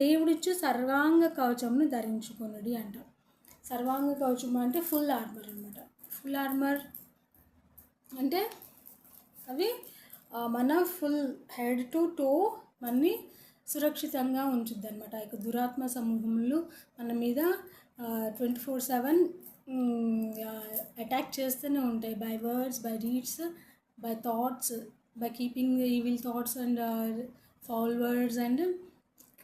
దేవుడిచ్చు సర్వాంగ కవచమును ధరించుకొనుడి అంట. సర్వాంగ కవచం అంటే ఫుల్ ఆర్మర్ అనమాట. ఫుల్ ఆర్మర్ అంటే అవి మన ఫుల్ హెడ్ టు టో మనని సురక్షితంగా ఉంచుద్ది అనమాట. ఇక దురాత్మ సమూహములు మన మీద 24/7 అటాక్ చేస్తూనే ఉంటాయి. By words, by deeds, by thoughts, by keeping evil thoughts and foul words and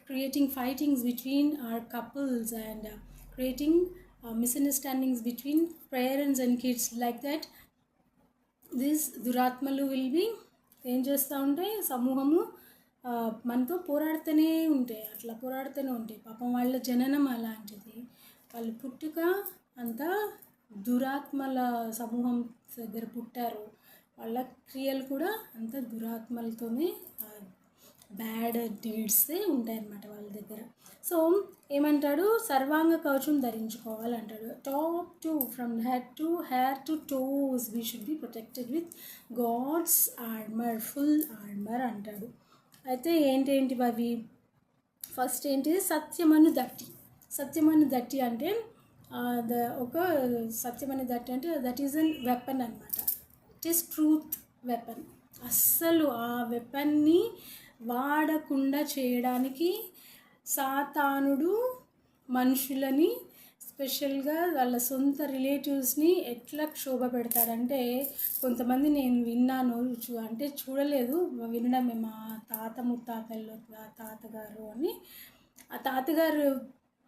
creating fightings between our couples and creating misunderstandings between parents and kids. Like that, these duratmalu will be ఏం చేస్తూ ఉంటాయి, సమూహము మనతో పోరాడుతూనే ఉంటాయి. అట్లా పోరాడుతూనే ఉంటాయి. పాపం వాళ్ళ జననం అలాంటిది, వాళ్ళ పుట్టుక అంతా దురాత్మల సమూహం దగ్గర పుట్టారు. వాళ్ళ క్రియలు కూడా అంత దురాత్మలతోనే బ్యాడ్ డీడ్సే ఉంటాయన్నమాట వాళ్ళ దగ్గర. సో ఏమంటాడు, సర్వాంగ కవచం ధరించుకోవాలంటాడు. Top to from head to hair to toes we should be protected with God's armour, full armour అంటాడు. అయితే ఏంటి అవి? ఫస్ట్ ఏంటి, సత్యమను దట్టి. సత్యమను దట్టి అంటే ఒక సత్యమను దట్టి అంటే దట్ ఈజ్ అన్ వెపన్ అనమాట. It is truth weapon. అస్సలు ఆ వెపన్ని వాడకుండా చేయడానికి సాతానుడు మనుషులని, స్పెషల్గా వాళ్ళ సొంత రిలేటివ్స్ని ఎట్లా క్షోభ పెడతాడంటే, కొంతమంది నేను విన్నాను, అంటే చూడలేదు, వినడమే. మా తాత ముత్తాతల్లో తాతగారు అని, ఆ తాతగారు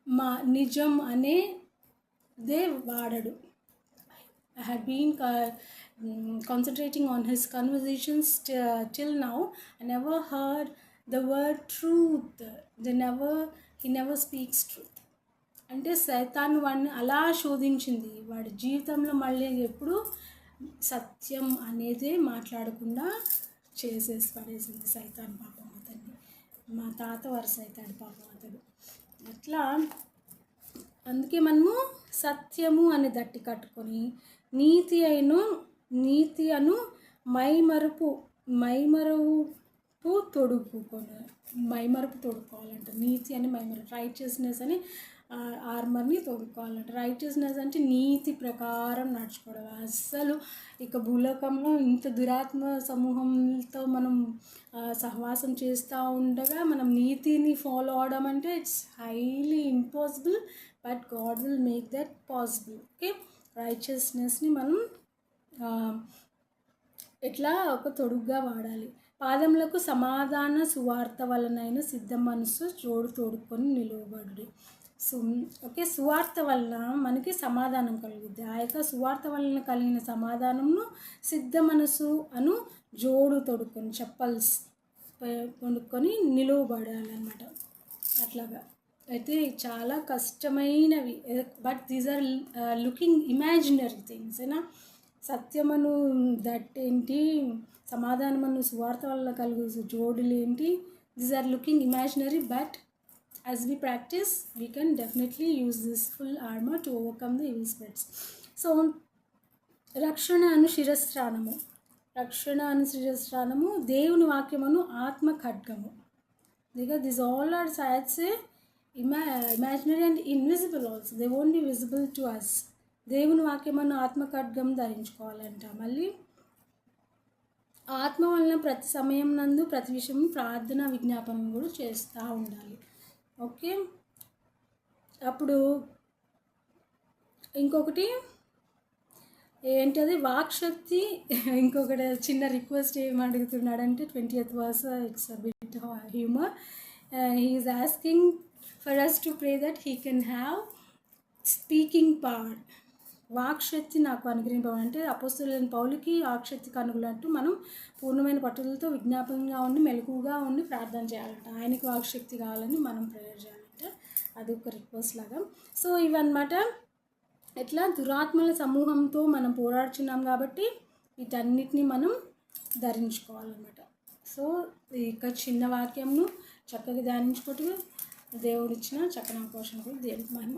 మా నిజం అనేదే వాడడు. I had been concentrating on his conversations till now. I never heard the word truth. He never speaks truth. అంటే సైతాన్ వాడిని అలా శోధించింది. వాడి జీవితంలో మళ్ళీ ఎప్పుడు సత్యం అనేదే మాట్లాడకుండా చేసేసి పడేసింది సైతాన్. పాపం అతన్ని, మా తాత వరుస అవుతాడు పాపం అతడు. అట్లా అందుకే మనము సత్యము అని దట్టి కట్టుకొని నీతి అను మైమరుపు తొడుక్కోవాలంట. నీతి అని మైమరుపు, రైచియస్నెస్ అని ఆర్మర్ని తొడుక్కోవాలంట. రైచియస్నెస్ అంటే నీతి ప్రకారం నడుచుకోవడం. అస్సలు ఇక భూలోకంలో ఇంత దురాత్మ సమూహంతో మనం సహవాసం చేస్తూ ఉండగా మనం నీతిని ఫాలో అవడం అంటే it's highly impossible. But God will make that possible. Okay, రైచియస్నెస్ని మనం ఎట్లా ఒక తొడుగ్గా వాడాలి. పాదములకు సమాధాన సువార్త వలనైన సిద్ధ మనస్సు జోడు తోడుకొని నిలువబడు. ఓకే, సువార్త వలన మనకి సమాధానం కలుగుద్ది. ఆ యొక్క సువార్త వలన కలిగిన సమాధానంను సిద్ధ మనసు అను జోడు తొడుక్కొని, చెప్పల్స్ కొనుక్కొని నిలువబడాలన్నమాట. అట్లాగా అయితే చాలా కష్టమైనవి. But these are looking imaginary things. ఏనా, సత్యమను దట్టేంటి, సమాధానమను సువార్త వల్ల కలుగు జోడులు ఏంటి, these are looking imaginary. But as we practice we can definitely use this full armor to overcome the evil spirits. So రక్షణ అను శిరస్త్రాణము దేవుని వాక్యమును ఆత్మ ఖడ్గము. because these all are sides imaginary and invisible also. They won't be visible to us. దేవుని వాక్యమును ఆత్మ ఖడ్గం ధరించుకోవాలంట. మళ్ళీ ఆత్మ వలన ప్రతి సమయం నందు ప్రతి విషయం ప్రార్థన విజ్ఞాపనం కూడా చేస్తూ ఉండాలి. ఓకే, అప్పుడు ఇంకొకటి ఏంటది, వాక్శక్తి. ఇంకొకటి చిన్న రిక్వెస్ట్ ఏమి అడుగుతున్నాడంటే 20th verse, it's a bit humour. He is asking for us to pray that he can have speaking power. వాక్శక్తి నాకు అనుగ్రహింపమంటే అపోస్తలుడైన పౌలుకి వాక్శక్తికి అనుగుణట్టు మనం పూర్ణమైన పట్టుదలతో విజ్ఞాపనంగా ఉండి మెలకుగా ఉండి ప్రార్థన చేయాలంట. ఆయనకి వాక్శక్తి కావాలని మనం ప్రేయర్ చేయాలంట. అది ఒక రిక్వెస్ట్ లాగా. సో ఇవన్నమాట. ఎట్లా దురాత్మల సమూహంతో మనం పోరాడుచున్నాం కాబట్టి వీటన్నిటిని మనం ధరించుకోవాలన్నమాట. సో ఇక చిన్న వాక్యంను చక్కగా ధ్యానించుకుంటూ దేవుడిచ్చిన చక్కని అవకాశం కూడా దేవుడికి మహిమ.